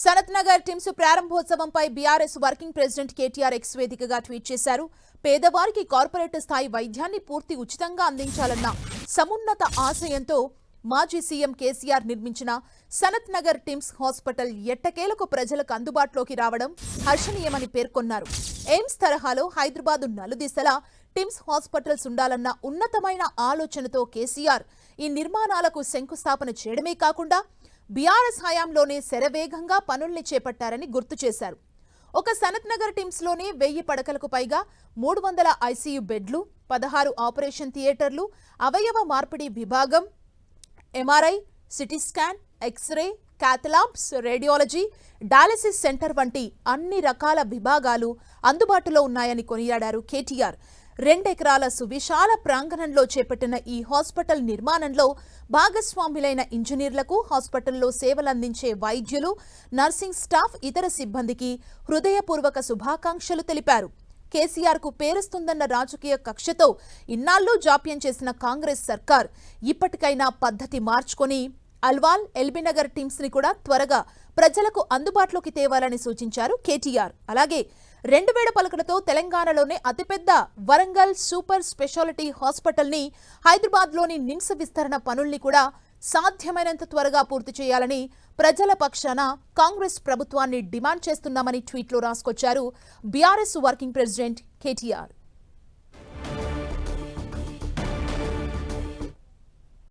Sanath Nagar TIMS ప్రారంభోత్సవంపై BRS working president KTR X వేదికగా tweet చేశారు. పేదవారికి కార్పొరేట్ స్థాయి వైద్యాన్ని పూర్తి ఉచితంగా అందించాలన్న సమున్నత ఆశయంతో మాజీ సీఎం కేసీఆర్ నిర్మించిన సనత్ నగర్ టిమ్స్ హాస్పిటల్ ఎట్టకేలకు ప్రజలకు అందుబాటులోకి రావడం హర్షణీయమని పేర్కొన్నారు. ఎయిమ్స్ తరహాలో హైదరాబాద్ నలుదిశలా టిమ్స్ హాస్పిటల్స్ ఉండాలన్న ఉన్నతమైన ఆలోచనతో కేసీఆర్ ఈ నిర్మాణాలకు శంకుస్థాపన చేయడమే కాకుండా బీఆర్ఎస్ హయాంలోనే శరవేగంగా పనుల్ని చేపట్టారని గుర్తు చేశారు. ఒక సనత్ నగర్ టిమ్స్ లోనే 1000 పడకలకు పైగా 300 ఐసీయూ బెడ్లు, 16 ఆపరేషన్ థియేటర్లు, అవయవ మార్పిడి విభాగం, MRI, CT scan, x-ray, cath labs, radiology, dialysis centre వంటి అన్ని రకాల విభాగాలు అందుబాటులో ఉన్నాయని కొనియాడారు కేటీఆర్. 2 ఎకరాల సువిశాల ప్రాంగణంలో చేపట్టిన ఈ హాస్పిటల్ నిర్మాణంలో భాగస్వాములైన ఇంజనీర్లకు, హాస్పిటల్లో సేవలందించే వైద్యులు, నర్సింగ్ స్టాఫ్, ఇతర సిబ్బందికి హృదయపూర్వక శుభాకాంక్షలు తెలిపారు. కేసీఆర్కు పేరుస్తుందన్న రాజకీయ కక్షతో ఇన్నాళ్లు జాప్యం చేసిన కాంగ్రెస్ సర్కార్ ఇప్పటికైనా పద్ధతి మార్చుకొని అల్వాల్, ఎల్బీనగర్ టీమ్స్ ని కూడా త్వరగా ప్రజలకు అందుబాటులోకి తేవాలని సూచించారు కేటీఆర్. అలాగే 2000 పలకలతో తెలంగాణలోనే అతిపెద్ద వరంగల్ సూపర్ స్పెషాలిటీ హాస్పిటల్ ని హైదరాబాద్లోని నిమ్స్ విస్తరణ పనుల్ని కూడా సాధ్యమైనంత త్వరగా పూర్తి చేయాలని ప్రజల పక్షాన కాంగ్రెస్ ప్రభుత్వాన్ని డిమాండ్ చేస్తున్నామని ట్వీట్లో రాసుకొచ్చారు బీఆర్ఎస్ వర్కింగ్ ప్రెసిడెంట్ కేటీఆర్.